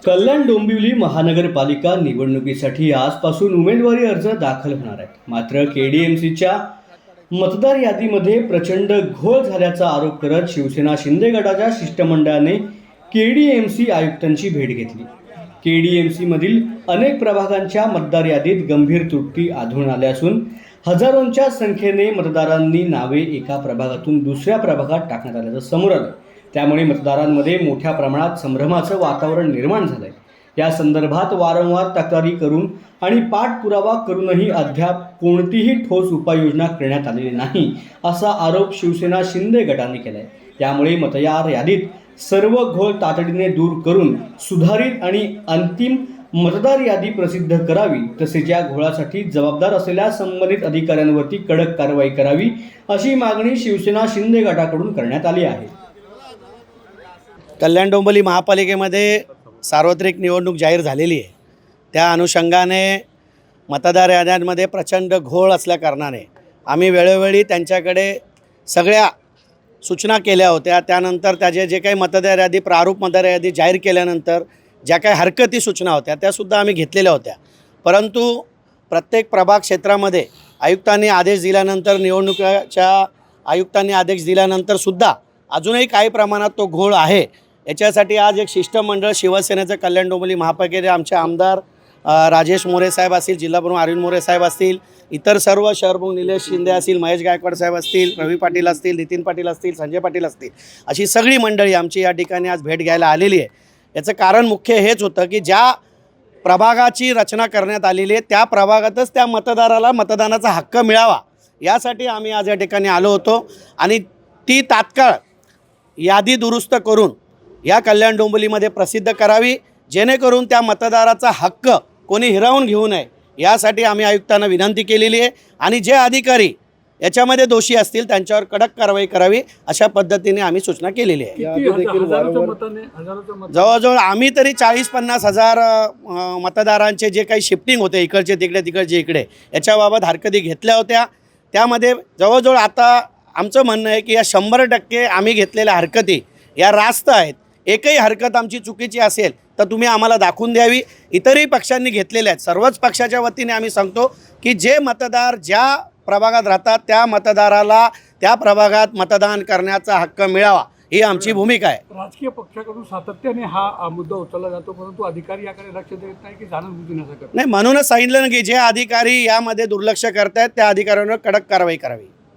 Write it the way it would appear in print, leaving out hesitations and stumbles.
कल्याण डोंबिवली महानगरपालिका निवडणुकीसाठी आजपासून उमेदवारी अर्ज दाखल होणार आहेत. मात्र केडीएमसीच्या मतदार यादीमध्ये प्रचंड घोळ झाल्याचा आरोप करत शिवसेना शिंदे गटाच्या शिष्टमंडळाने केडीएमसी आयुक्तांची भेट घेतली. केडीएमसी मधील अनेक प्रभागांच्या मतदार यादीत गंभीर त्रुटी आढळून आल्या असून हजारोंच्या संख्येने मतदारांनी नावे एका प्रभागातून दुसऱ्या प्रभागात टाकण्यात आल्याचं समोर आलं. त्यामुळे मतदारांमध्ये मोठ्या प्रमाणात संभ्रमाचं वातावरण निर्माण झालंय. या संदर्भात वारंवार तक्रारी करून आणि पाठपुरावा करूनही अद्याप कोणतीही ठोस उपाययोजना करण्यात आलेली नाही असा आरोप शिवसेना शिंदे गटाने केलाय. त्यामुळे मतदार यादीत सर्व घोळ तातडीने दूर करून सुधारित आणि अंतिम मतदार यादी प्रसिद्ध करावी, तसेच या घोळासाठी जबाबदार असलेल्या संबंधित अधिकाऱ्यांवरती कडक कारवाई करावी अशी मागणी शिवसेना शिंदे गटाकडून करण्यात आली आहे. कल्याण डोंबिवली महापालिकेमध्ये सार्वत्रिक निवडणूक जाहीर झालेली आहे. त्या अनुषंगाने मतदार याद्यांमध्ये प्रचंड घोळ असल्याकारणाने आम्ही वेळोवेळी त्यांच्याकडे सगळ्या सूचना केल्या होत्या. त्यानंतर त्याचे जे काही मतदार यादी प्रारूप मतदार यादी जाहीर केल्यानंतर ज्या काही हरकती सूचना होत्या त्यासुद्धा आम्ही घेतलेल्या होत्या. परंतु प्रत्येक प्रभाग क्षेत्रामध्ये आयुक्तांनी आदेश दिल्यानंतर निवडणुकीच्या आयुक्तांनी आदेश दिल्यानंतरसुद्धा अजूनही काही प्रमाणात तो घोळ आहे. याच्यासाठी आज एक शिष्टमंडळ शिवसेनेचं कल्याण डोंबिवली महापालिकेचे आमचे आमदार राजेश मोरे साहेब असतील, जिल्हाप्रमुख अरविंद मोरे साहेब असतील, इतर सर्व शहरप्रमुख निलेश शिंदे असतील, महेश गायकवाड साहेब असतील, रवी पाटील असतील, नितीन पाटील असतील, संजय पाटील असतील, अशी सगळी मंडळी आमची या ठिकाणी आज भेट घ्यायला आलेली आहे. याचं कारण मुख्य हेच होतं की ज्या प्रभागाची रचना करण्यात आलेली आहे त्या प्रभागातच त्या मतदाराला मतदानाचा हक्क मिळावा यासाठी आम्ही आज या ठिकाणी आलो होतो. आणि ती तात्काळ यादी दुरुस्त करून या कल्याण डोंबिवलीमध्ये प्रसिद्ध करावी, जेणेकरून त्या मतदाराचा हक्क कोणी हिरावून घेऊ नये यासाठी आम्ही आयुक्तांना विनंती केलेली आहे. आणि जे अधिकारी याच्यामध्ये दोषी असतील त्यांच्यावर कडक कारवाई करावी अशा पद्धतीने आम्ही सूचना केलेली आहे. जवळजवळ आम्ही तरी 40-50 हजार मतदारांचे जे काही शिफ्टिंग होते इकडचे तिकडे तिकडचे इकडे याच्याबाबत हरकती घेतल्या होत्या. त्यामध्ये जवळजवळ आता आमचं म्हणणं आहे की या 100% आम्ही घेतलेल्या हरकती या रास्त आहेत. एकही हरकत आमची चुकीची असेल तर तुम्ही आम्हाला दाखवून द्यावी. इतरही पक्षांनी घेतलेल्या आहेत. सर्वच पक्षाच्या वतीने आम्ही सांगतो की जे मतदार ज्या प्रभागात राहतात त्या मतदाराला त्या प्रभागात मतदान करण्याचा हक्क मिळावा ही आमची भूमिका आहे. राजकीय पक्षाकडून सातत्याने हा मुद्दा उचलला जातो, परंतु अधिकारी याकडे लक्ष देत नाही की जाणून नाही. म्हणूनच सांगितलं ना की जे अधिकारी यामध्ये दुर्लक्ष करतायत त्या अधिकाऱ्यांवर कडक कारवाई करावी.